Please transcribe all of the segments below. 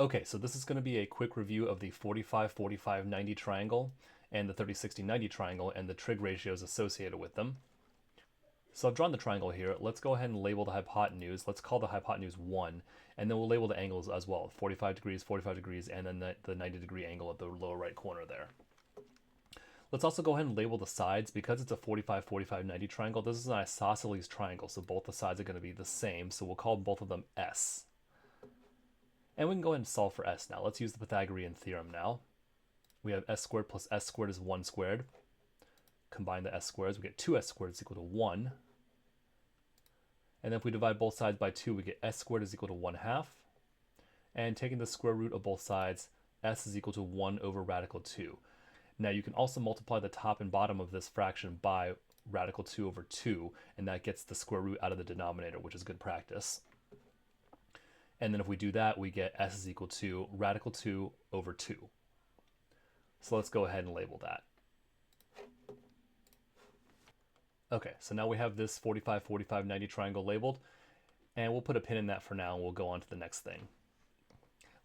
Okay, so this is going to be a quick review of the 45-45-90 triangle and the 30-60-90 triangle and the trig ratios associated with them. So I've drawn the triangle here. Let's go ahead and label the hypotenuse. Let's call the hypotenuse 1, and then we'll label the angles as well, 45 degrees, and then the 90-degree angle at the lower right corner there. Let's also go ahead and label the sides. Because it's a 45-45-90 triangle, this is an isosceles triangle, so both the sides are going to be the same, so we'll call both of them S. And we can go ahead and solve for S now. Let's use the Pythagorean theorem now. We have S squared plus S squared is 1 squared. Combine the S squareds, we get 2S squared is equal to 1. And then if we divide both sides by 2, we get S squared is equal to 1/2. And taking the square root of both sides, S is equal to 1 over radical 2. Now you can also multiply the top and bottom of this fraction by radical 2 over 2, and that gets the square root out of the denominator, which is good practice. And then if we do that, we get S is equal to radical 2 over 2. So let's go ahead and label that. Okay, so now we have this 45-45-90 triangle labeled, and we'll put a pin in that for now, and we'll go on to the next thing.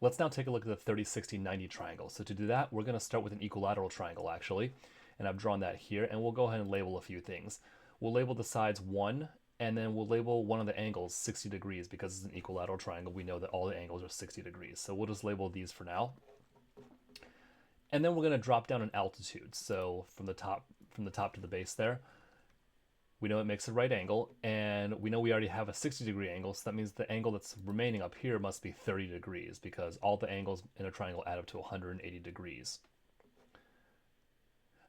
Let's now take a look at the 30-60-90 triangle. So to do that, we're going to start with an equilateral triangle, actually, and I've drawn that here, and we'll go ahead and label a few things. We'll label the sides 1, and then we'll label one of the angles 60 degrees. Because it's an equilateral triangle, we know that all the angles are 60 degrees. So we'll just label these for now. And then we're going to drop down an altitude. So from the top to the base there, we know it makes a right angle, and we know we already have a 60-degree angle, so that means the angle that's remaining up here must be 30 degrees, because all the angles in a triangle add up to 180 degrees.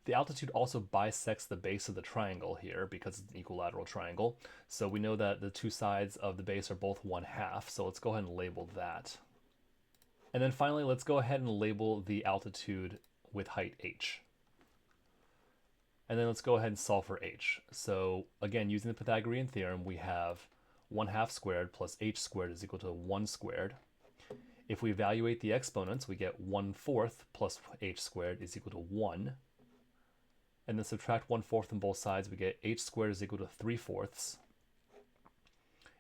The altitude also bisects the base of the triangle here, because it's an equilateral triangle, so we know that the two sides of the base are both 1/2, so let's go ahead and label that. And then finally, let's go ahead and label the altitude with height h. And then let's go ahead and solve for h. So again, using the Pythagorean theorem, we have 1/2 squared plus h squared is equal to 1 squared. If we evaluate the exponents, we get 1/4 plus h squared is equal to 1. And then subtract 1/4 from both sides, we get h squared is equal to 3/4.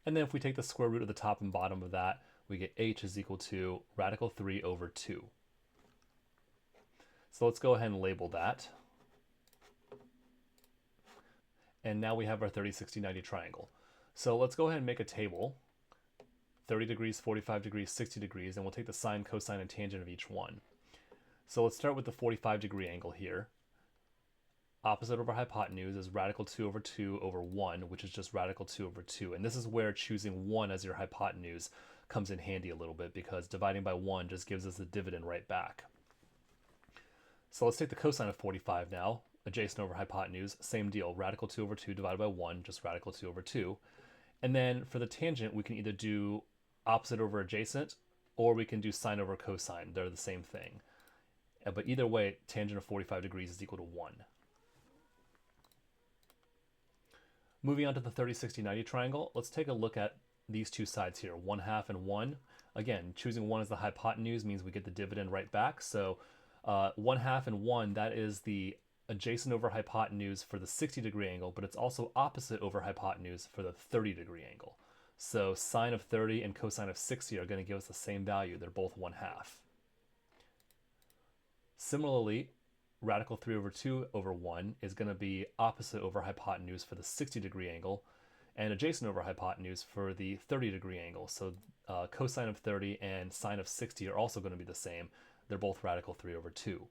And then if we take the square root of the top and bottom of that, we get h is equal to radical 3 over 2. So let's go ahead and label that. And now we have our 30-60-90 triangle. So let's go ahead and make a table. 30 degrees, 45 degrees, 60 degrees, and we'll take the sine, cosine, and tangent of each one. So let's start with the 45-degree angle here. Opposite over hypotenuse is radical 2 over 2 over 1, which is just radical 2 over 2. And this is where choosing 1 as your hypotenuse comes in handy a little bit, because dividing by 1 just gives us the dividend right back. So let's take the cosine of 45 now. Adjacent over hypotenuse, same deal, radical 2 over 2 divided by 1, just radical 2 over 2. And then for the tangent, we can either do opposite over adjacent, or we can do sine over cosine. They're the same thing. But either way, tangent of 45 degrees is equal to 1. Moving on to the 30-60-90 triangle, let's take a look at these two sides here, 1/2 and 1. Again, choosing 1 as the hypotenuse means we get the dividend right back. So 1/2 and 1, that is the adjacent over hypotenuse for the 60-degree angle, but it's also opposite over hypotenuse for the 30-degree angle. So sine of 30 and cosine of 60 are going to give us the same value. They're both 1/2. Similarly, radical 3 over 2 over 1 is going to be opposite over hypotenuse for the 60-degree angle and adjacent over hypotenuse for the 30-degree angle. So cosine of 30 and sine of 60 are also going to be the same. They're both radical 3 over 2.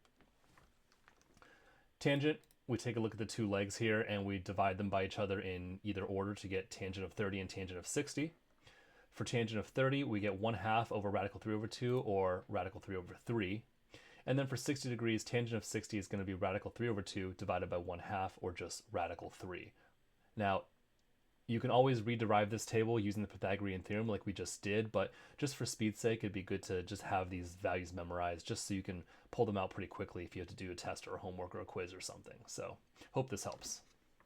Tangent, we take a look at the two legs here and we divide them by each other in either order to get tangent of 30 and tangent of 60. For tangent of 30, we get 1/2 over radical 3 over 2 or radical 3 over 3. And then for 60 degrees, tangent of 60 is going to be radical 3 over 2 divided by 1/2 or just radical 3. Now, you can always rederive this table using the Pythagorean theorem like we just did, but just for speed's sake, it'd be good to just have these values memorized just so you can pull them out pretty quickly if you have to do a test or a homework or a quiz or something. So, hope this helps.